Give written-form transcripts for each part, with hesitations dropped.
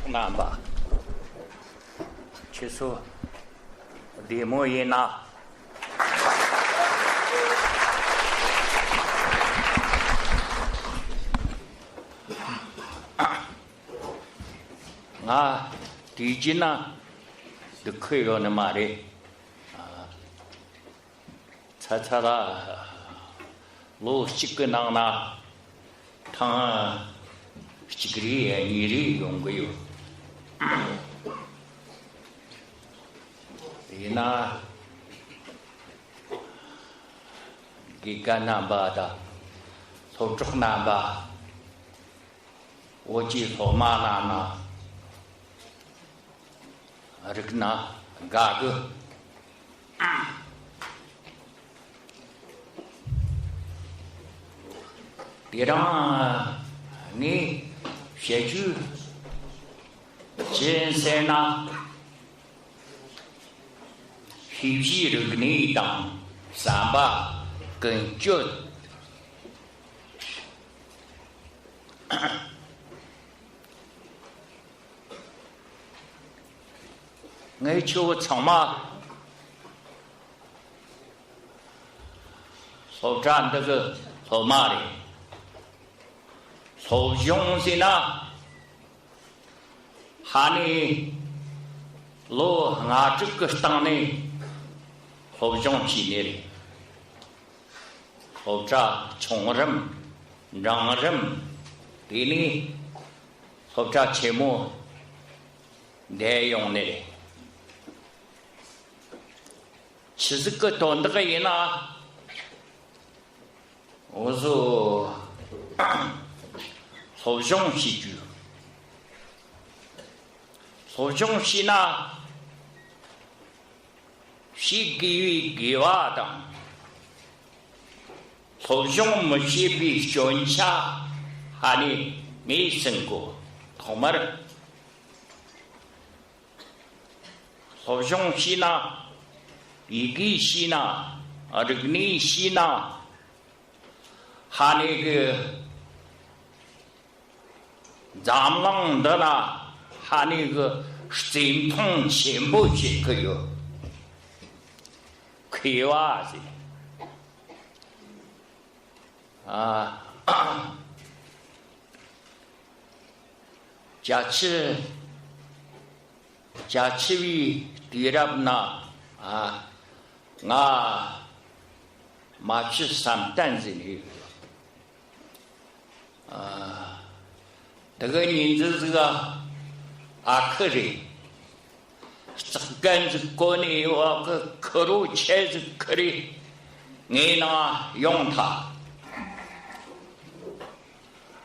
难吧？其实，李莫言呐，第一呢，就可以了那么的，查了，路几个人呢，他几个人你的用过有。那giga namba da so truk namba oji so ma na rikna gag dirang ni sheju jinsen na皮皮的你当三把跟脚，我求长嘛，所占这个所嘛的，所用的呢，哈尼罗俺这个当呢。好像几年的，好在穷人、让人给你，好在节目内容的，其实个多那个人呐，我说好像喜剧，好像是呢。是给娃的，好像没些比乡下还的没生过，他们的好像是呢，一个是呢，这个你是呢，还那个咱们的啦，还那个神通全部这个有。开娃子假期为第二呢马去上单子里这个人子这个客人。跟着国内我个客路车子可以，你呢用它，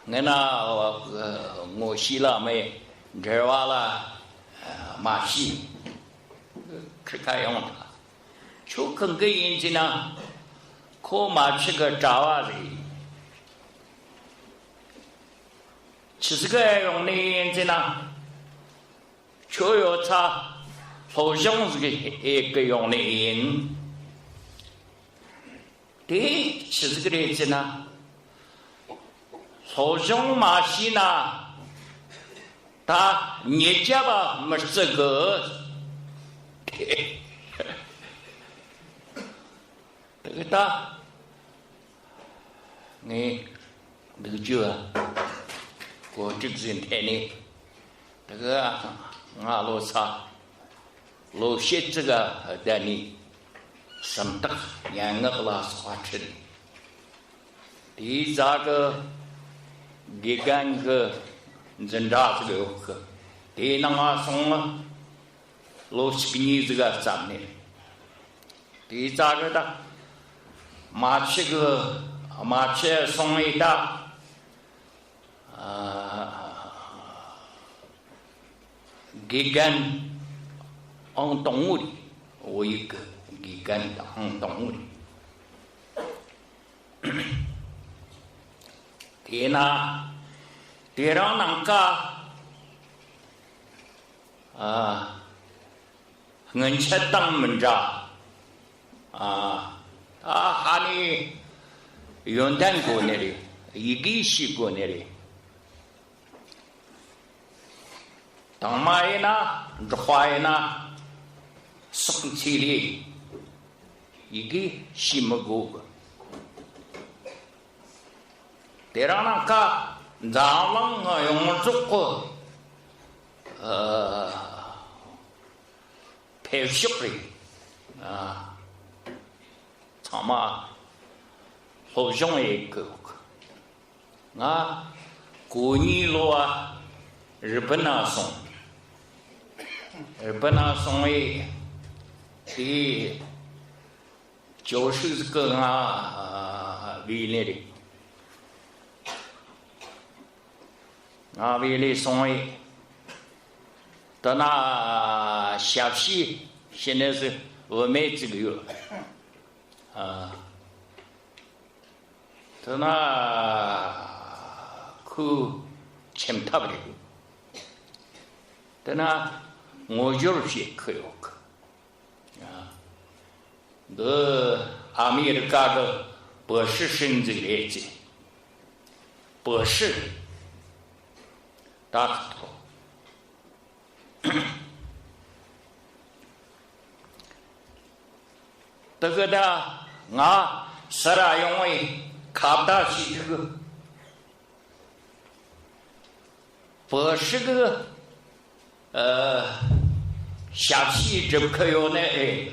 你呢我洗了没？这完了马洗，可以用它。就跟个人子呢，可马吃个炸娃子，其实个用的人子呢，就要它。好像是一个用的人，对，其实个例子呢，好像马西呢，他人家吧没这个，这个他，你这个酒啊，我这个人太呢，这个罗刹。罗些这个的你，什么的，两个拉是花吃的。第三个，你干个人家这个个，第那个送了，罗西给你这个咱们。第三个的，马去送一打，给干。on 动物的，我一个给干的 on 动物的。天呐，天上那个人家当门着还你云南过那里，一个西过那里。当买呢，这坏呢，送起的一个什么个？得让那个咱们啊用这个培训的啊，他妈好像一个啊，过年了啊，日本那送的，就是这个啊，为了的。啊，为了送的，到那下批现在是我买这个月，啊，到那去请他不的，到那我就是可以个，啊，那阿美的嘎个博士生这来着，博士。大头，这个的啊，是啦，因为看不到起这个，不是个下期就可以呢哎，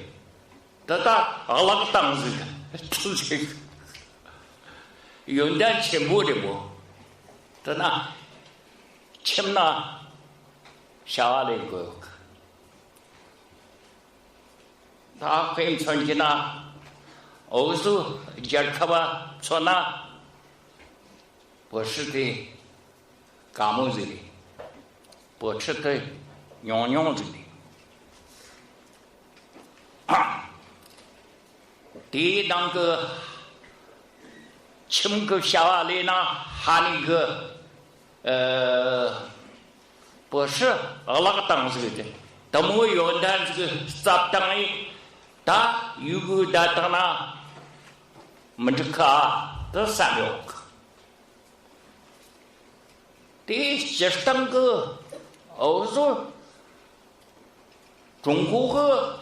这他那个当时出去用点钱不的不，这那。请那下来个，他很传奇那，欧洲杰克吧，说那不是的，干么子的，不是的，娘子的，啊，第一那个请个下来那喊那个。不是，那个当时的，他们有的这个杂当的，他有个的当那，没这个，这三六个，第些当个，欧洲，中国个，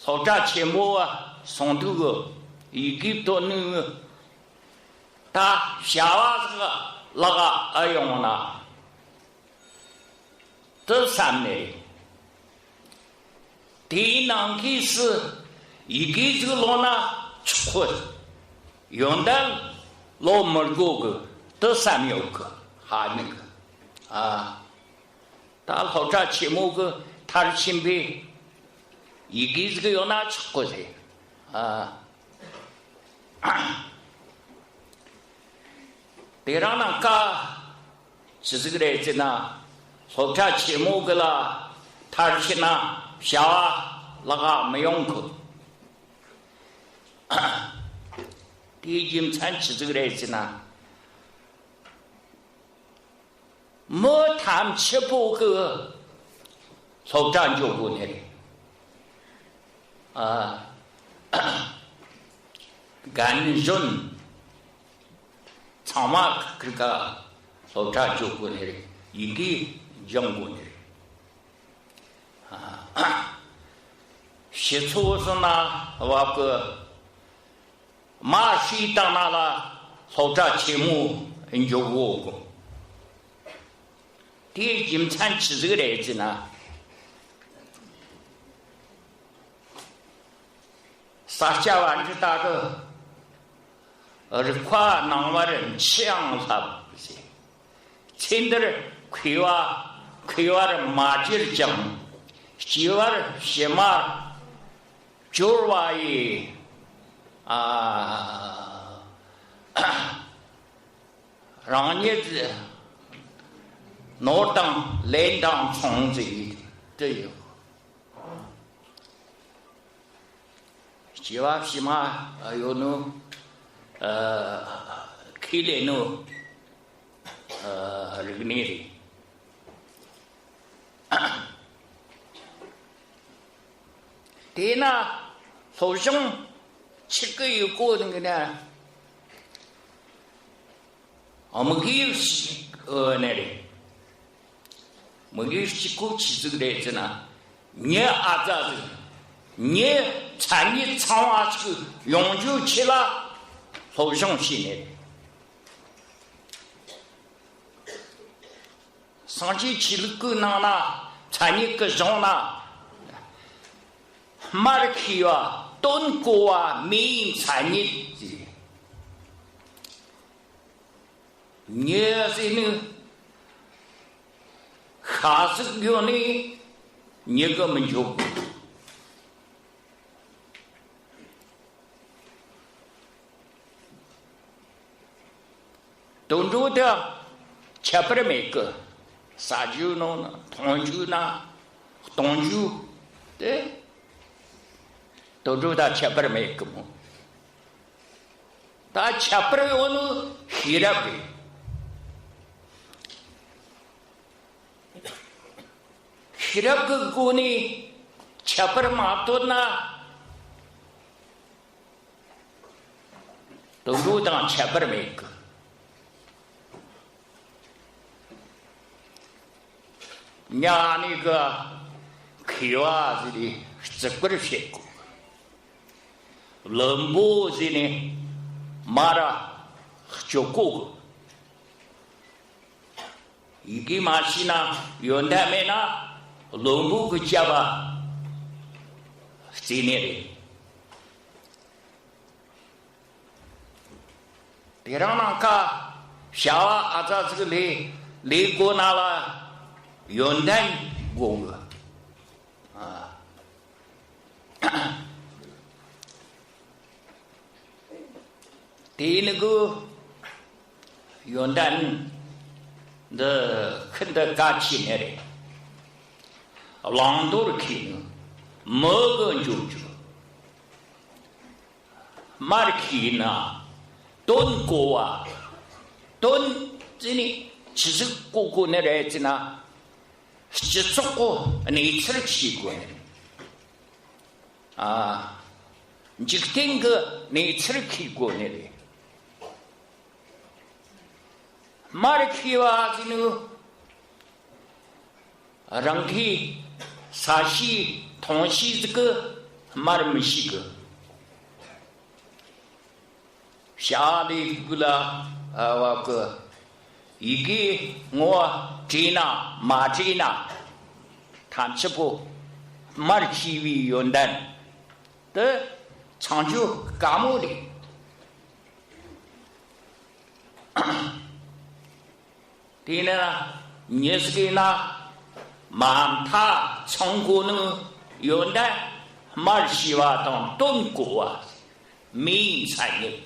吵架前幕啊，上头个，一个多那个。他下瓦这个那个用了，这三类，第一呢是一个这个老呢出货，用的老么个这三有个还那个啊，他好这前某个他是前辈，一个这个要拿出货的啊。别让那个是这个来着呢，后头节目个了，他是呢小啊那个没用过，第一件产是这个来着呢，没谈吃不个，后头就过来的，啊，感人。长嘛这个后头就过来的，一个用过来的，啊，写出是呢，我个马戏当那了，后头节目就我过，第一件产起这个来子呢，撒下完就大个。而跨南华人强他不行，现在的亏娃的马蹄讲，西娃的鞋马，九娃也啊，让你子脑当来当虫子这有，西娃西马还有呢。开来呢，这个年的，对呢，好像7个月过那个呢，我们可以那里，没有去过去这个来着呢，你阿咋子，你产业长啊去永久去了，好像些呢。上去去了个那啦，产业个上啦，马尔去啊，东国啊，民营产业。你是呢？还是有呢？你个们就东周的吃不了每个，啥酒呢？糖酒呢？东酒，对，东周的吃不了每个么？他吃不了我呢，黑了呗。黑了个锅呢，吃不了马多呢，都路当吃不了每个。伢那个口啊，这里只顾着学过，冷漠这呢，马上就过过。一个马西呢，元旦没呢。龙部个家吧，这年的，别让那个小阿咋这个来过那了，元旦过个啊，对那个元旦的很多假期年的。朗多的去呢，某个舅舅，马的去呢，东国啊，东这里其实哥哥那来子呢，是中国内次的去过的，啊，你这个听个内次的去过那里，马的去哇这呢，让去。沙西、同西这个马来西个，下的个啦我个一个我这那马这那，谈起不马来西为元旦的长久干么的，对呢，你是给那。马他从过呢，元旦马来西亚当东国啊，民营产业。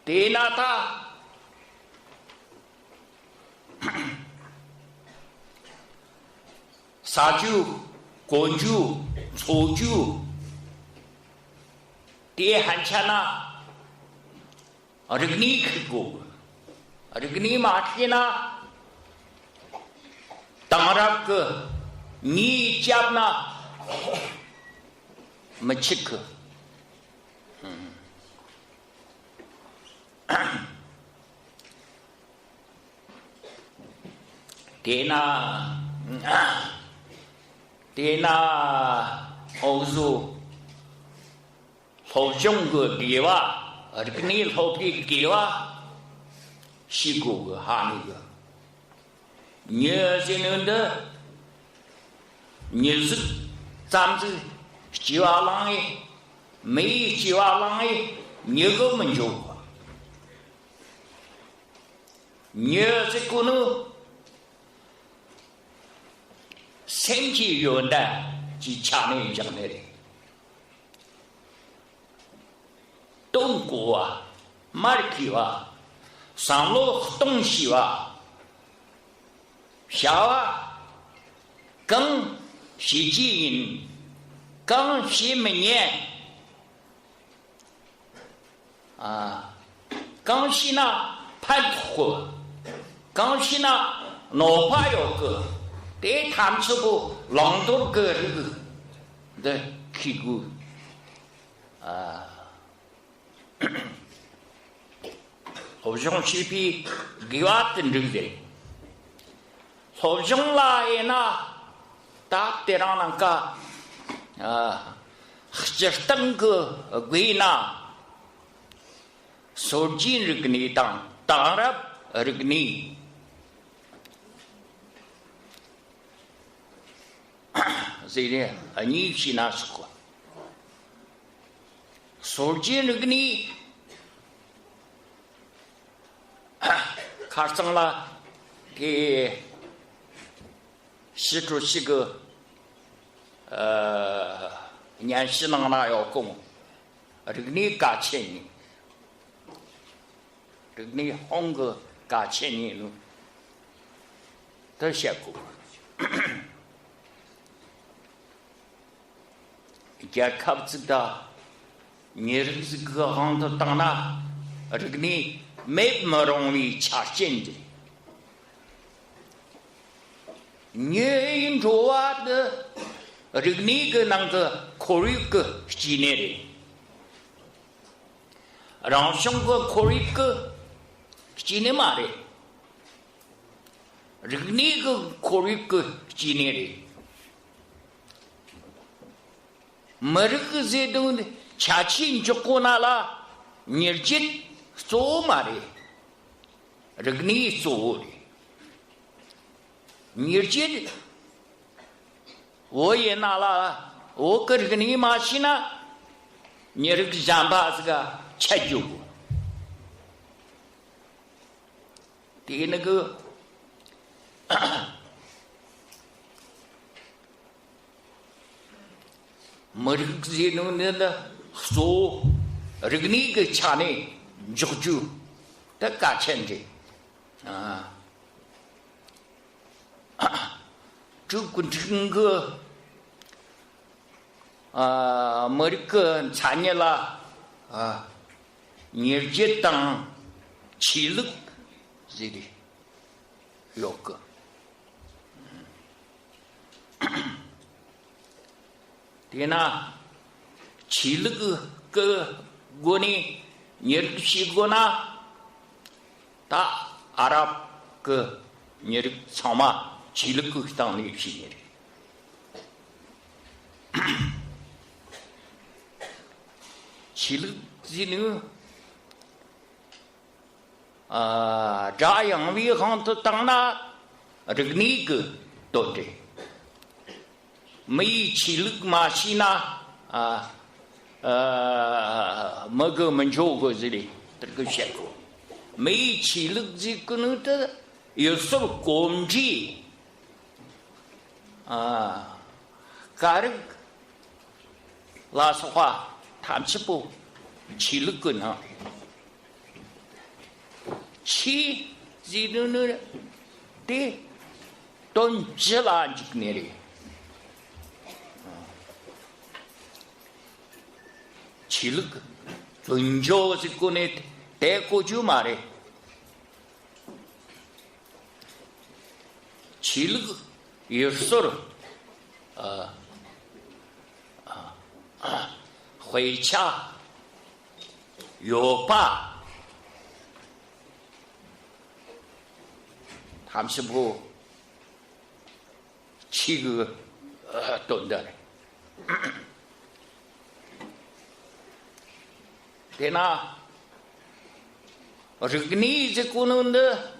对那他沙酒、果酒、醋酒，对汉钱呐，这个你去过，这个你马去呢？当然个，你家呢没吃过，对那，对那，好说，好像个给哇，这个你好比给哇，西过个哈那个。你现在的，你是咱们这计划浪的，没计划浪的，你个没有过。你这个呢，身体元旦就强烈讲的，东国啊，马来西亚，上路东西啊。小啊，更是基因，更是每年啊，更是那叛徒，更是那哪怕有个，对他们说不朗多个这个的屁股啊， 호정 시피 기와든 르데 호정 라에나 답대랑난까 흑저땅 그 괴나 소진 르그니 땅랍 르그니 이제 아니 시나스고 소진 르그니 가성라 게 시주시个年纪那要供，这个你干钱呢？这个你红个干钱呢？都写过。家看不知道，你这个行头当那，这个你没么容易查现的。你应着啊的。这个你个那个考虑个几年的，然后上个考虑个几年嘛的，这个你个考虑个几年的，没这个这东的，恰亲就过那了，你这做嘛的，这个你做的，你这。我也拿了，我跟这个你马西呢，你这个想法这个切就，对那个，没这个这种的说，这个你个钱呢，就得干钱的，啊。这个整个没这个产业了你这当气力这里有个对呢气力个我呢你这西国呢他阿拉个你这草嘛气力个当那些年气力这呢这样为行都当那这个那个多的没气力嘛是那没个门口个这里这个结果没气力这个呢的有时候攻击가르 라스화 탐치부 치르거나 치 지르는 데 돈질라 직내리 치르거 존조지꾼의 대고주 말에 치르거有时候回家有爸他们是不七个懂的对那这个你这可能的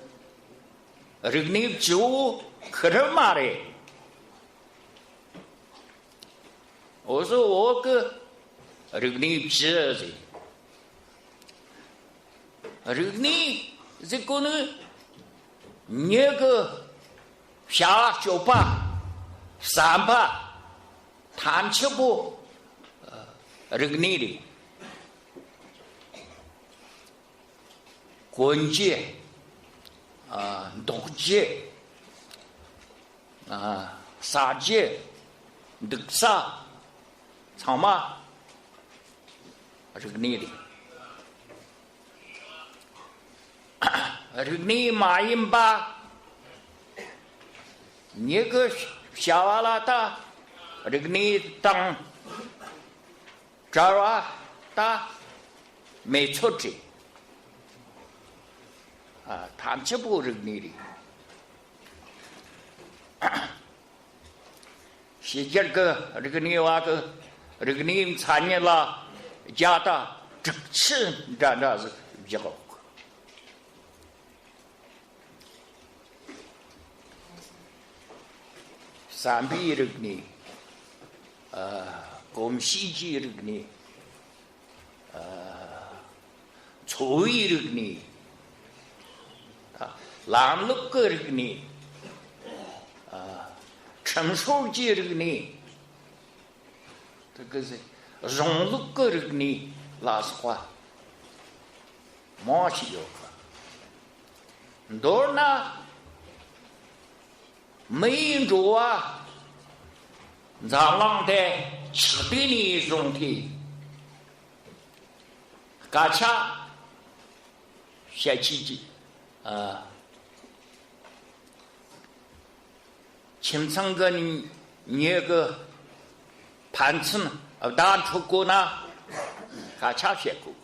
这个你就可是嘛的我说我个这个你知道这个你这个呢你个下酒吧三吧谈起不这个你的滚节冬节杀节的杀草嘛这个你的这个你马英吧你个小娃拉达这个你当这娃达没出去 탐쳐보 르그니리 시절그 르그니와그 르그님 찬열라 자다 즉치 자다스 비고 삼비 르그니 곰시지 르그니 초이 르그니 람룩 르그니 참소지 르그니 그것이 종룩 르그니 라스화 뭐시요 너나 메인조아 자랑대 치비니 종티 가차 샤치지 침상근 니그 반층 단축구나 가차 셰고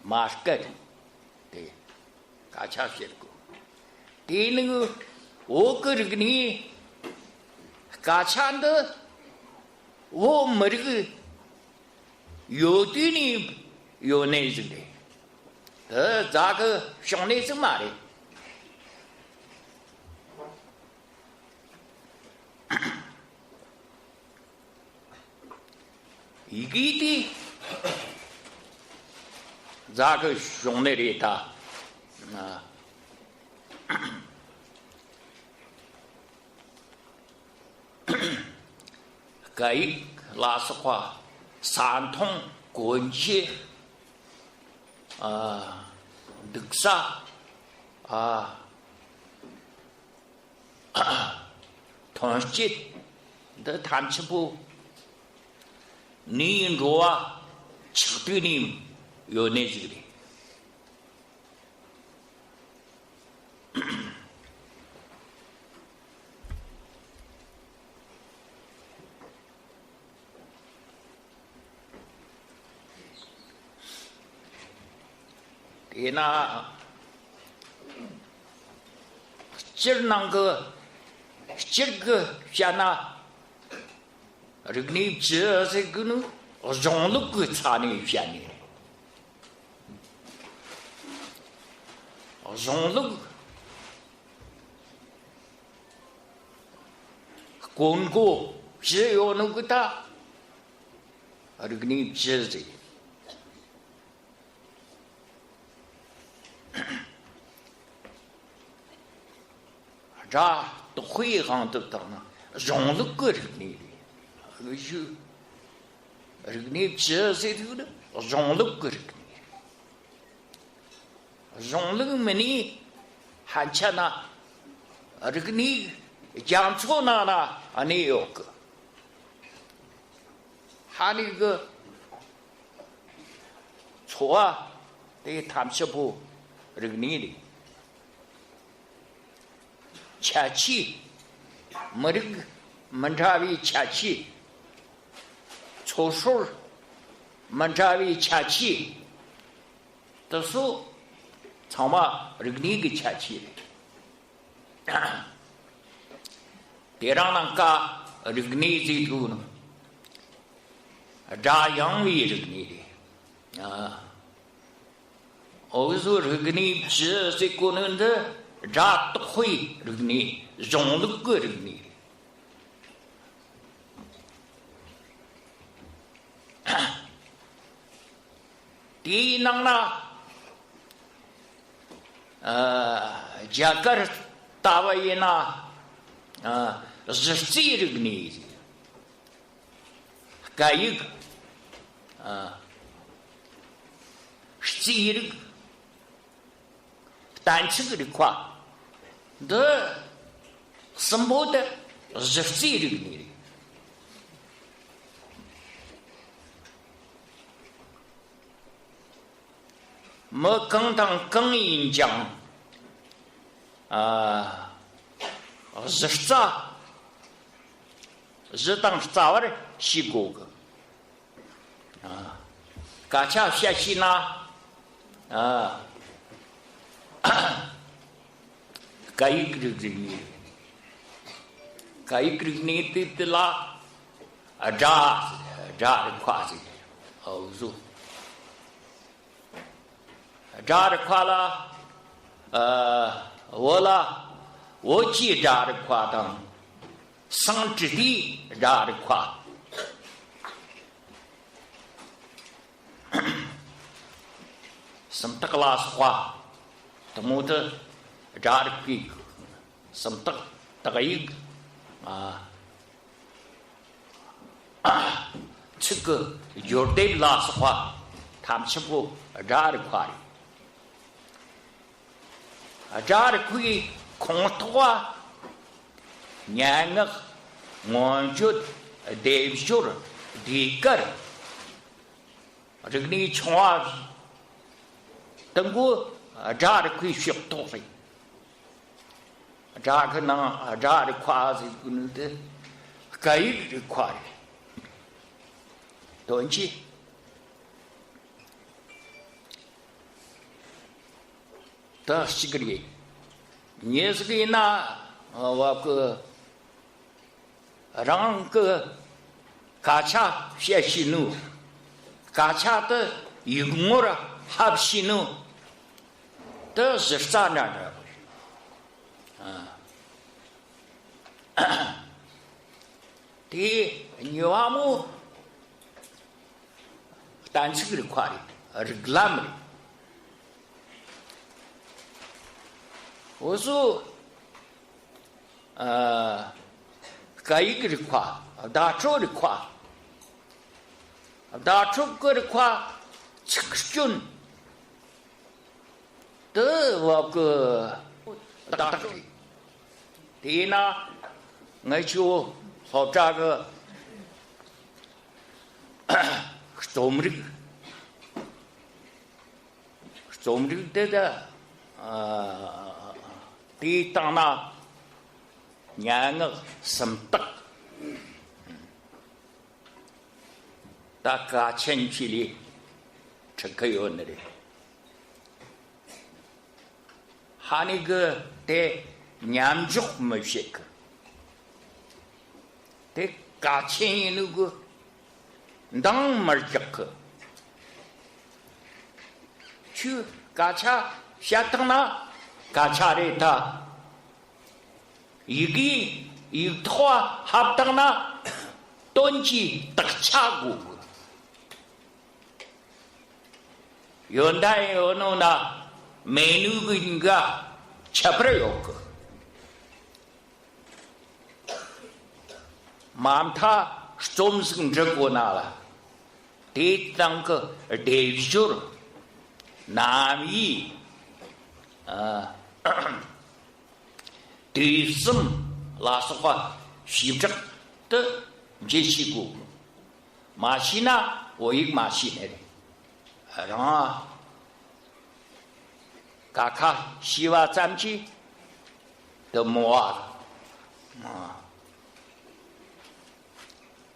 마스켓 네 가차 셰고 디는 오거르니 가차인데 오 머리그 요디니 요네즈데 더 자그 형네즈 말이 이기디 자그 형네리다 가이 라스화 산통 권지 득사 통짓 더 탐치부 니인로와 측드님 요네지리 이나 찔난거 찔그 샤나 르그니 쯔세그는 종룩그 차니 샤니 종룩 곤고 쯔요는 그다 르그니 쯔세 자 또 회의한 뜻다나 종룩그 르그니 그 르그니 쯔세드는 종룩그 르그니 종룩면이 한차나 르그니 장초나나 아니요그 하니 그 초아 내 탐셔부 르그니리 차치 머리 만자비 차치 초술 만자비 차치 또수 정말 르그니기 차치 대랑난가 르그니지두는 자양위 르그니리 어디서 르그니 쯔세고는데 자토이 르그니 종룩그 르그니 디낭나 자카르 타와이나 즈시 르그니 가이그 시르 단치그리과 더 선보데 즈시르그니 뭐 강당 강인장 즈사 즈당 싸워를 시고그 가차 샤시나 Kaikrigni Titla a jar quasi. Also a jar quala Vola Wochi jar quadam Sancti jar qua. Some taklas qua the motor jar quick some tagaig took your day last qua tam simple a jar quarry a jar qui contois Nyang Monjut Dave Shur Dicker Rigni Chwas Tangu a jar qui ship toffee a jar na a jar quasi good Kai required don't you? The secret yes, Lina walk around Kacha Shashinu Kachata Yugmura Habshinu the standard. The Nuamu dancing required a reclaim. Also, Kaig require a Dacho require a Dacho require Chikshun. The walk Daki Tina Nacho Hotaga Stomrig did Titana Yang some tuck Taka Chenchili Chakayonari Haniga te Nyamjuk Mashik Te Kachin Inugu Dang Marjak Chu Kacha Shatana Kachareta Yigi Yitwa Haptana Donji Takchagu Yondai Onona Menuginga Chaprayok Mamta Storms Dragonala Tate Tanka Dave Jur Nami Tism Lasova Shibjak the Jeshiku Machina Oig Machinery Kaka Shiva Zamji the Moa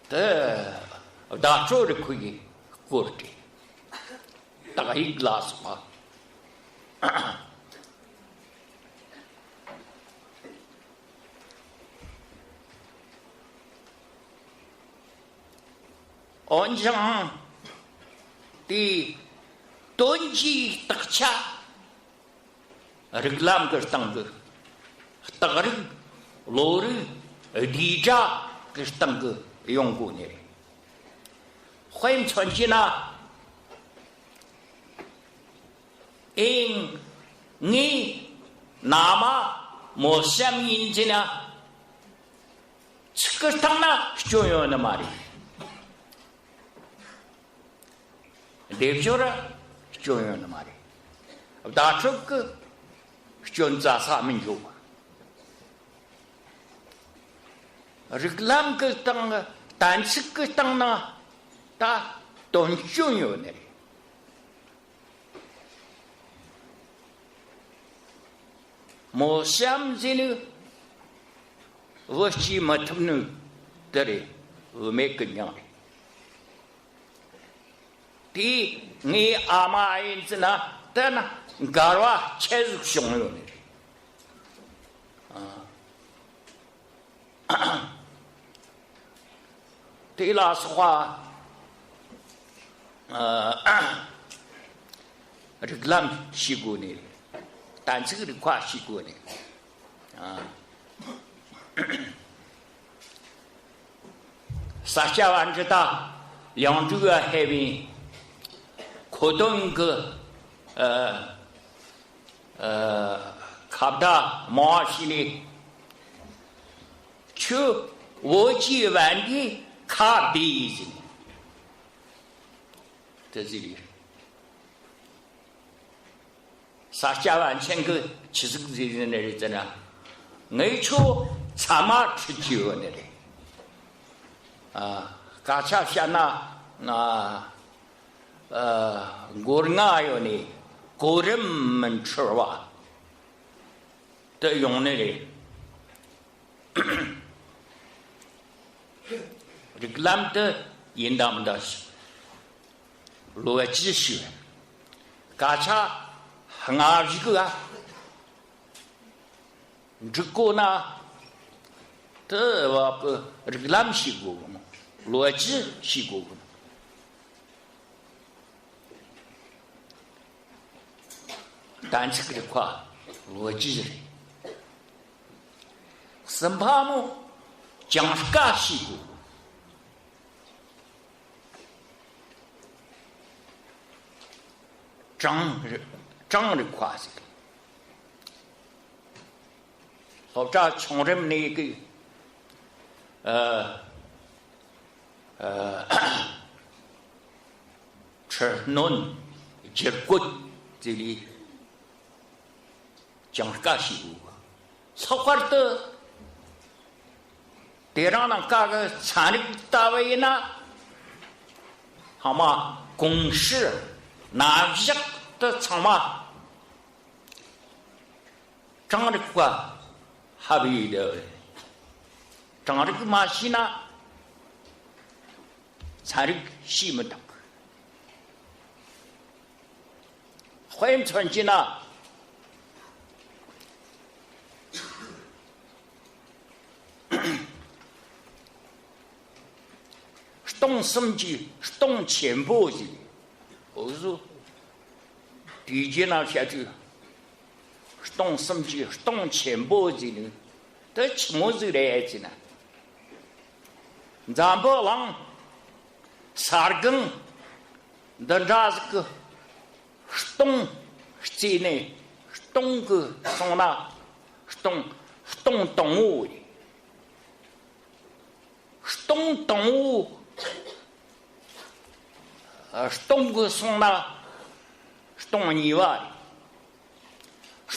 the Dacho the Quiggy Kurti Tagai glass. Onjang the Donji Takcha Reclam Kirstangu Tagari Lori Dija Kirstangu Yonguni When Chonjina In Ni Nama Mosam Injina Chikastana Shoyona Mari Devjora Shoyona Mari Datruk Shonza Saminju Reclam Kirtanga Tansik Kirtanga Ta Don Shoyoneri Mosam Zinu Washi Matunu Dere Umekanyan Ti Ni Ama Inzina Tana Garwa Chezuk Shononi 对老实话，这个浪西过呢，但这个的话西过呢，撒下完之大，扬州啊海边，可动个卡不大马西里，去我几万的卡比子，在这里，撒下完千个70个人那里在那，我去查马吃酒那里。嘎恰下那我那有呢，个人们吃哇的用那里，这个咱们的引导们的逻辑学，嘎恰很啊一个啊，这个呢，这我不这个咱们学过吗？逻辑学过吗？但这个的话，逻辑的，审判么讲噶学过，张的话这个，好在穷人们那个吃嫩结果这里讲噶学过，草花的得让人嘎个产力单位呢，好吗？公司哪一的厂嘛，长的话还没的，长的个马西呢，产力西门的，换成绩呢？动身体，动前部的，我说，第一呢下去，动身体，动前部的呢，这什么子来着呢？咱不让三根，那这个动在内，动个从那动动物的，动物。动个送那，动泥瓦，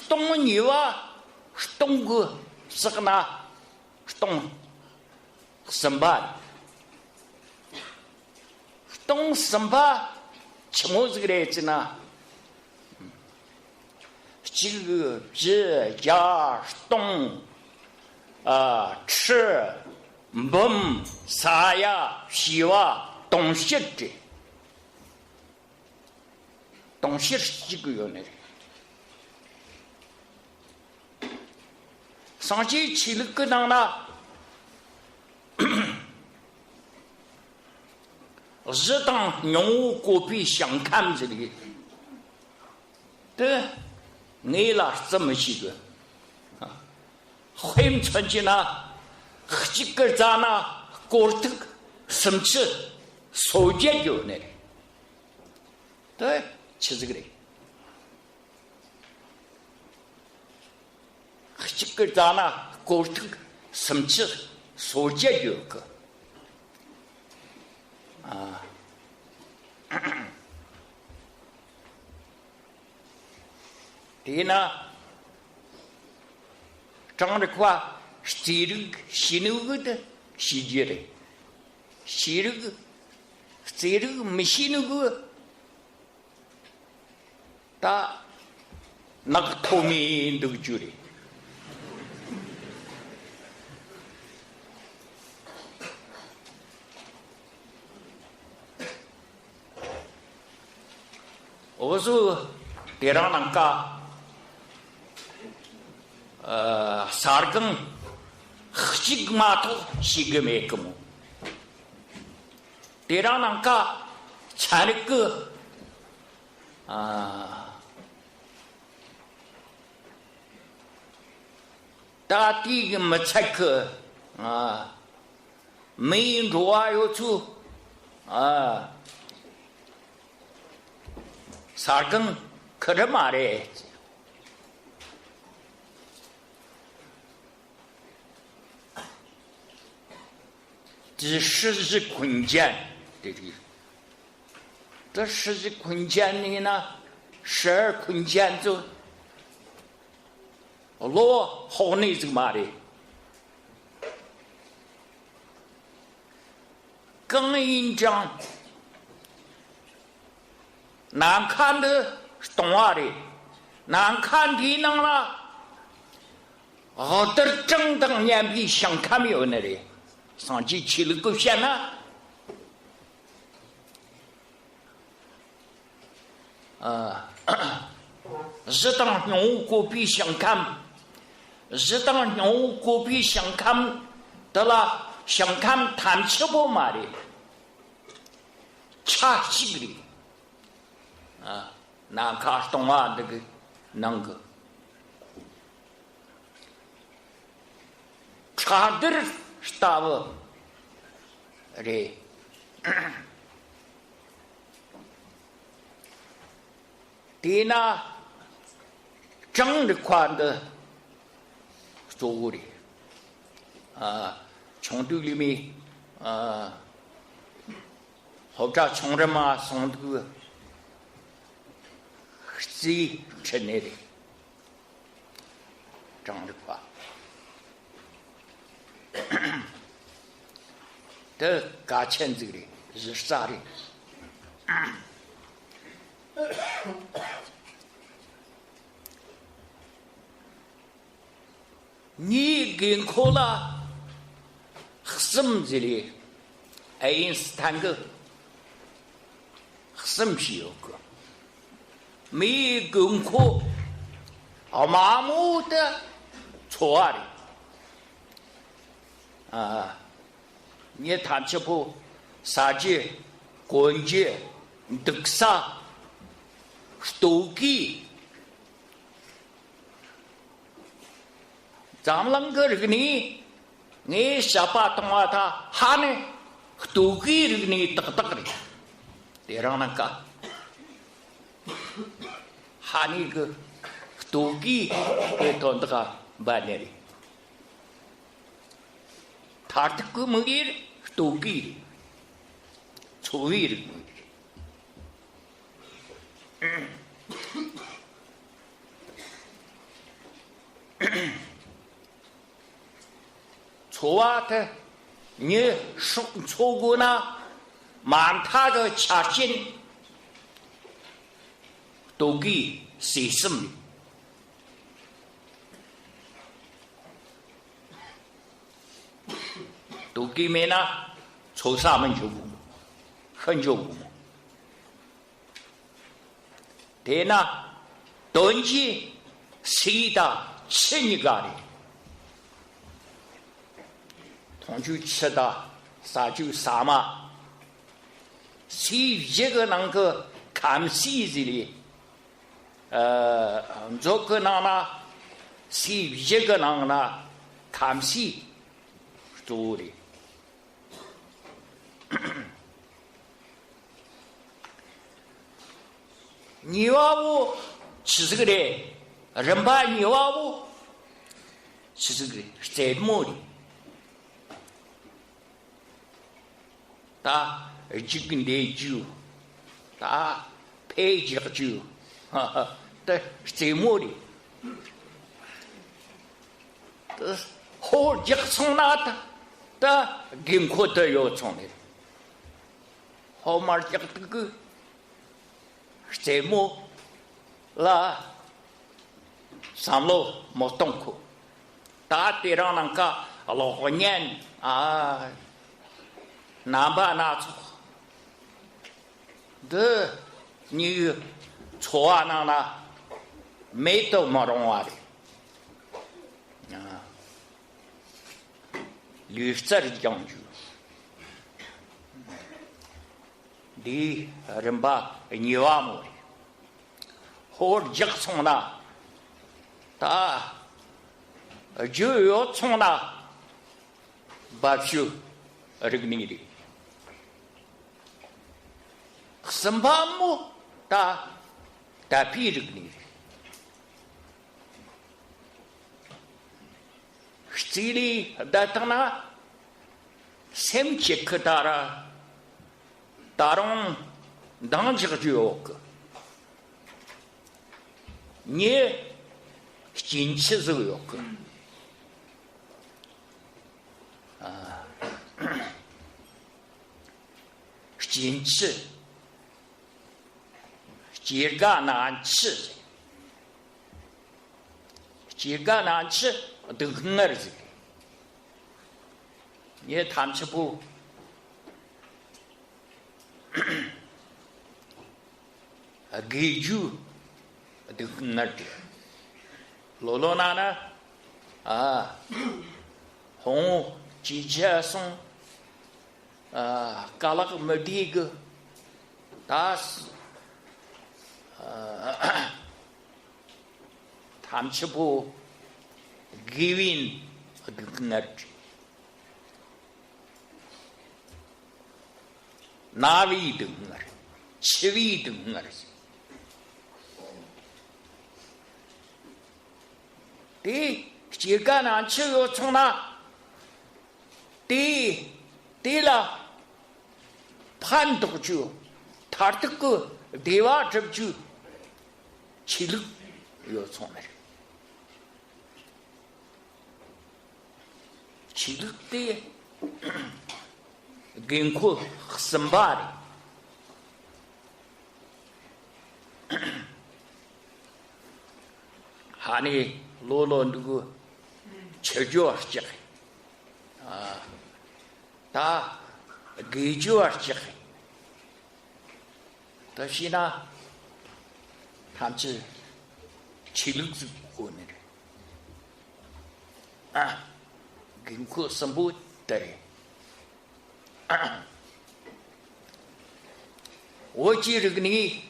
动泥瓦，动个这个那，动什么？动什么？什么这个来着呢？这家动吃梦啥呀？希望。东西的，东西是几个月的？上去去了个当了，日当用我隔壁相看这里，对，你了这么几个啊？会传进了，几个咋呢？过头生气。手接有那里，对，是这个的。这个咋呢？过头生气，手接有个第呢，长的话是这个西那个的细节的，西那个。这个没写那个，他那个透明都觉得，我说得让人家 sargın hıçık matı şigmekmu. Derananka çarıkı 다디 그 마차크 메인 좋아요 주 사건 그래 말해这是困难的这是困难的呢12困难就罗好内这个嘛的，更印象难看的动画的，难看的那了，的正当年比想看没有那里，上去去了够闲了，日当用过比想看。日当牛国比想看得了，想看谈吃不嘛的，差几个那看动画这个那个，差点是大不？嘞，第那正的宽的。做的穷队里面或者穷人嘛送这个谁成来的这样的话这嘎钱这里是啥的你跟可了什么这里爱因斯坦个什么是有个没跟可麻木的错的你谈起不啥节关节得啥都给咱们啷个这个呢？你下巴动啊他哈呢，都给这个呢得得的，得让那个哈那个都给到那个办的，他这个么的都给，错位的。错的，你错过呢，满他的恰心都给谁什么？都给没呢？错啥门就不，很久不。对呢，冬季谁的吃你干的？同就吃的啥就啥嘛，谁一个能够看戏子里，这个人呢，谁一个人呢看戏做的，你娃我是这个的，人把你娃我是这个在么的。他几个年酒，他配几个酒，对，怎么的？好几个从哪的？他银行都要从的，好嘛几个这个怎么啦？上路没动过，大地上那个老年哪怕拿错，这你错那没都没用话的，吕泽的将军，你人把你娃么的，或者从那，他就要从那把修这个你的，什么么他比这个你的。这里datang na sem cek tara tarong dang cek yok nie jinchi zu yok jinchi jirga nan chi 등흥을 예 담치부 기주 등흥을 로로나나 홍 지자송 갈락 머디그 다스 담치부 giving energy. Navi dengar, Chivi dengar. Di jika nanti yo cuma di la panduk ju, tartuk dewa ju, chiluk yo cuma. chilukte genko sambari hani lolo ndugu chejo archik ta gejo archik ta shina tamchi chilukzu oner genko sambu tare ochi rigni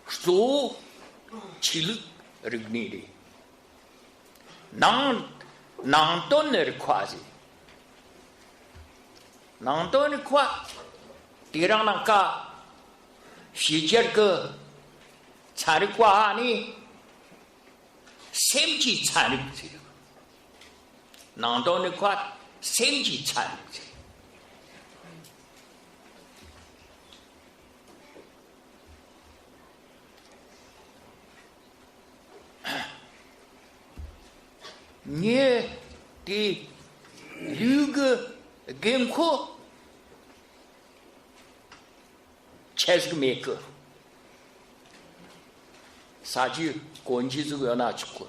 so chiluk rigni de nang ton ner kwazi nang ton kwa tirang nang ka shijer ke chari kwa ni semji chari nang ton kwa semji chari nie die Lüge genko chesgmeke saji gonji zugo na chukko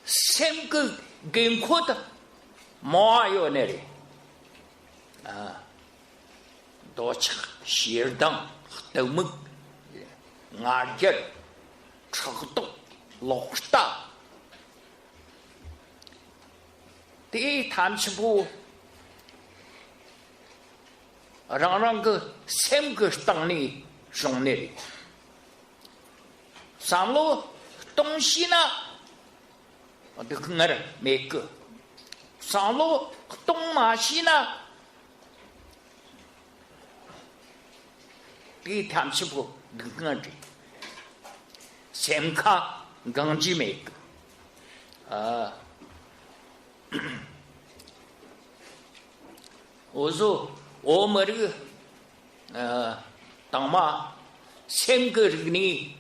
semke genko da moyo nere docha shirdang dmuk ngarjer chagdo loksta 이 단치부 랑랑 그 샘그 땅리 종내리 삼로 동시나 어디 그나라 메그 삼로 동마시나 이 단치부 그나리 샘카 강지 메그 오소 오머리 당마 생거르니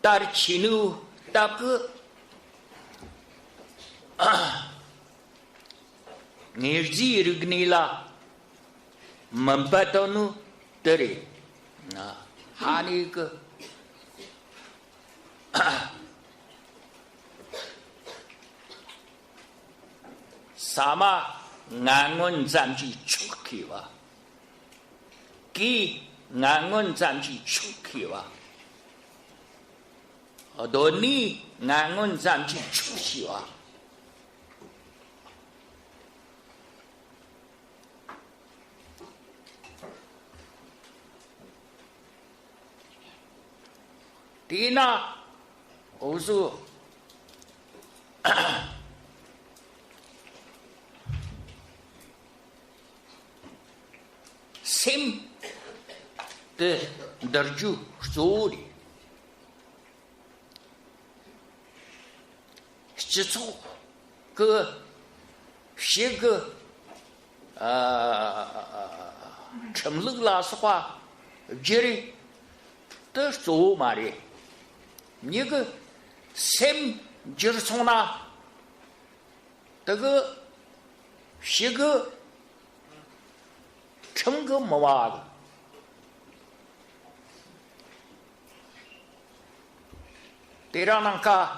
딸치누 딱그 니르지르그니라 맘바토누 데리 하니그 사마 ngangon zamji chukkiwa ki ngangon zamji chukkiwa odoni ngangon zamji chuksiwa 第那我说心的درجو سوري شتو个些个成了拉斯话这里的说嘛的你个心就是从那这个些个成个么哇的得让那个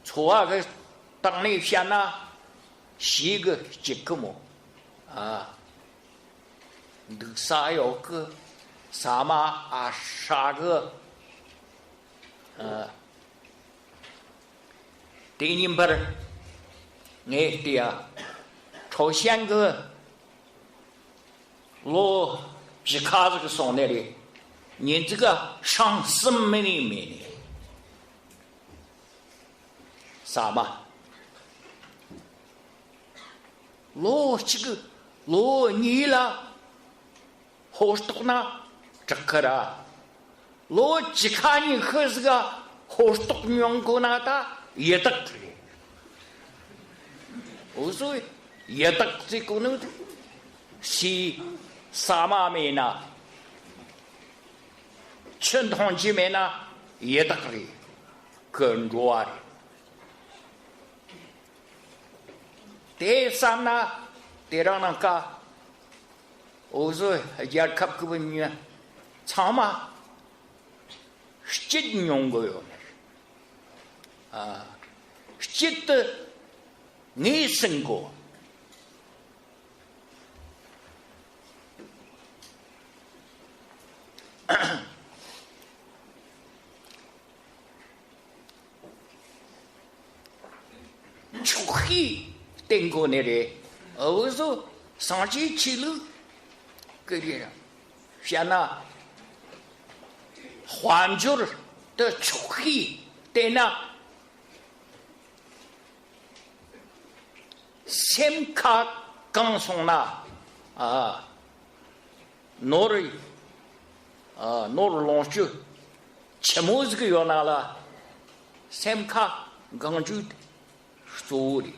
错啊个当那先呐些个几个么你啥有个啥嘛啥个第二本哎对呀朝鲜个罗皮卡这个上来的你这个上什么里面的啥嘛罗这个罗你了好多呢这个啦罗皮卡你可是个好多员工那的也得的我说也得这个呢是啥嘛没呢传统里面呢也得的跟着的第三呢第二那个我说也看个问题长嘛是用过哟是的你生过出黑登过那里我说上去去了个人现在环球的出黑在那先卡刚送那诺瑞龙就切莫这个要拿了先卡刚就说的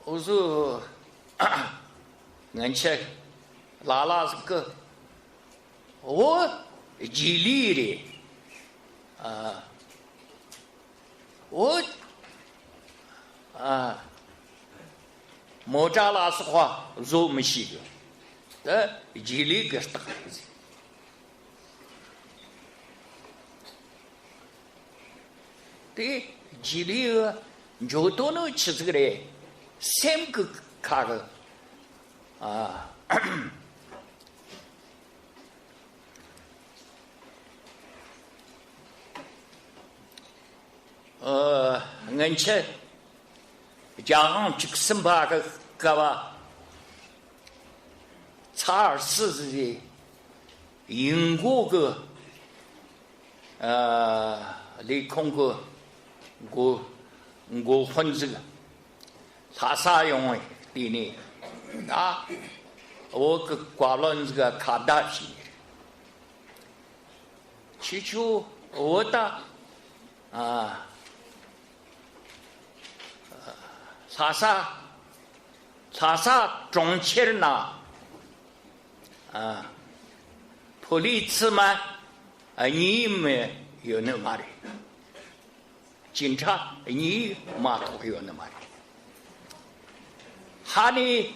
我说俺去拉这个我吉利的我莫扎拉斯话做没戏的吉利个是大孩子对吉利个就都能吃这个嘞三个卡个俺去加上这个生怕个干吧查尔斯的英国个离空个我混这个他啥用的呢我个挂了这个卡达西去求我的查啥中签呢普利茨嘛你们有那么的警察你嘛都有那么的他的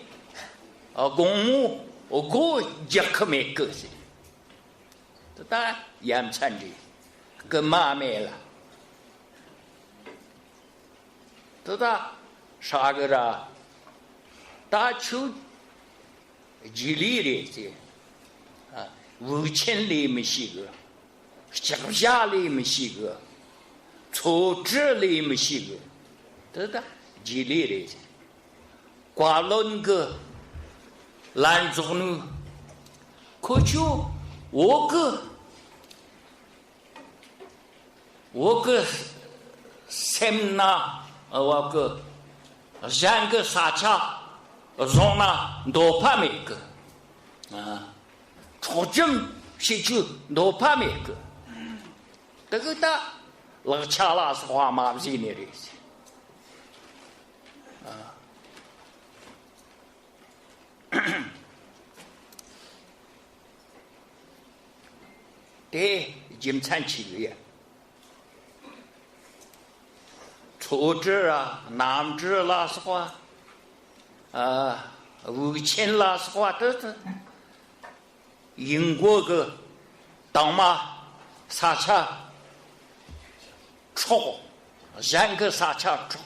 公务我杰克没个性这他严残的跟妈没了这他啥个啦大球吉利的这5000里没戏个想象力没些个，处置力没些个，对的，激烈的，瓜论个，兰州呢，可就我个sem na我个人个啥cha容纳多怕没个啊，出征是就多怕没个，这个的老恰拉是话嘛不是那的啊，对，金灿起个呀。处置啊，男子啦是话，无钱啦是话，都是英国个当嘛啥cha错，人个啥cha错，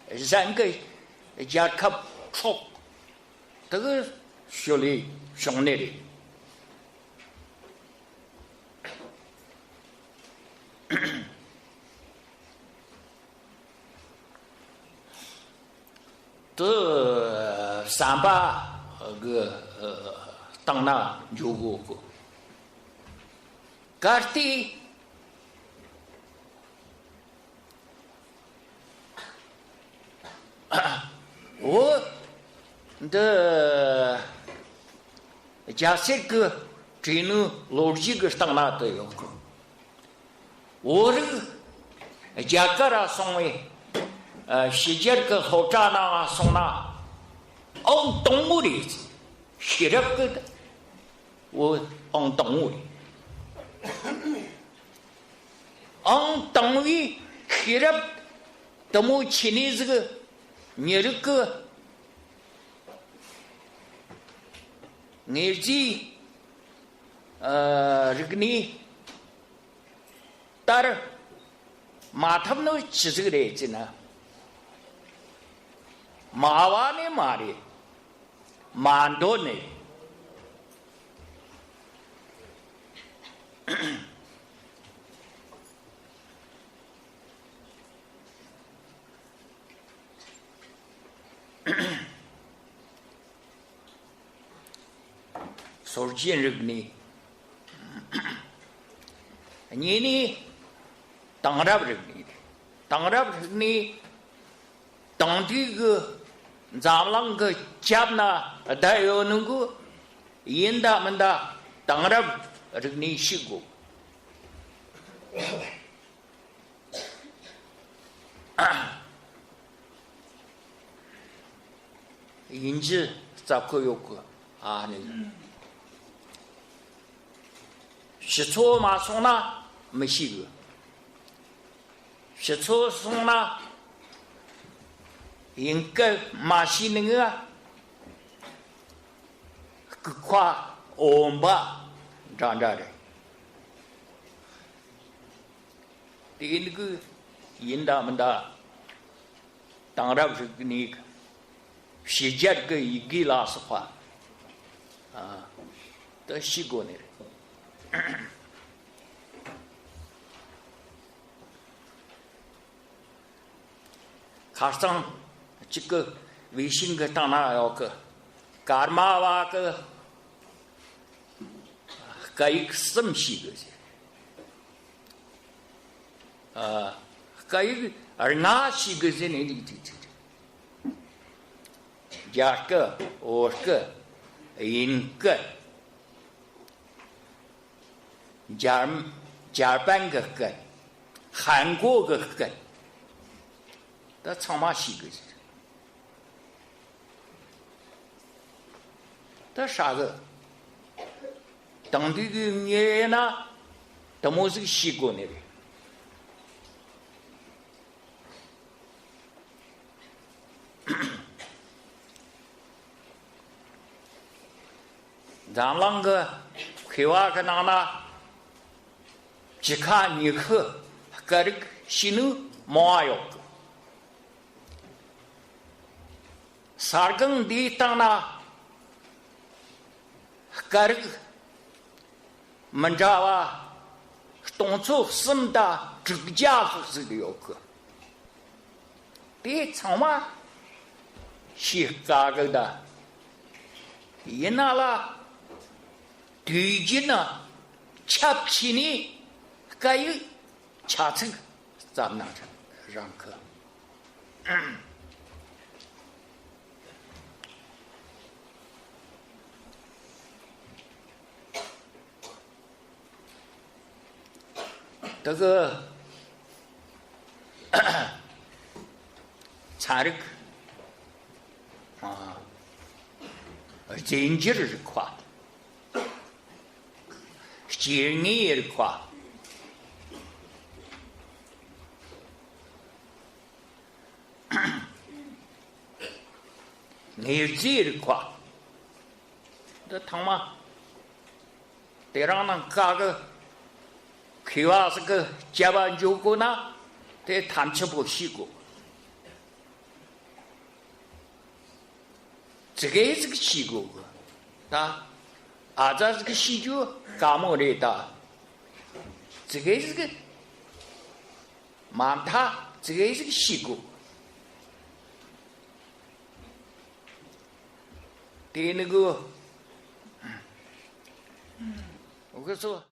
人个阶级错，这个学历兄弟的。这300个当那有过，搿的我的假设个只能逻辑个当那都有过，我这个价格啊送为。世界个好渣那送那，按动物的，写了个的，我按动物的，按动物写了，动物前面这个，你这个，你这，这个你，当然，马他们都起这个来着呢。马娃呢马的，蛮多呢。手机这个呢，你呢，当然不这个呢，当然不这个呢，当地个。咱们个家呢，带有那个引导们的，当然这个你试过，引起咋可有个啊那个，是错嘛送那没试过，是错送那。应该马西那个个夸欧巴长着的，第那个引导们的，当然是那个世界个一个拉实话啊，都习惯了。卡上。这个微信个当然要个，干嘛哇个，个一个什么西个个一个而哪西个是你加个我个因个加班个个韩国个个，那长嘛西个是。这啥个？当地的人呢，他们是习惯的。咱们个开挖个那，只看你去，个这个心里没有个，啥更的当那。कर मंजावा 当初什么的这个家伙是个要个，对长嘛，写嘎个的，也拿了，对劲呢，吃不起呢，该有吃这个，咱们拿着让客。这个查这个啊，经济是垮，经济也是垮，日子也是垮，这他妈得让人搞个。开发这个加班就过呢，得谈吃不习过，这个也是个习过啊，这是个习惯，干么的的，这个是个满他，这个是个习惯，对那个，我跟你说。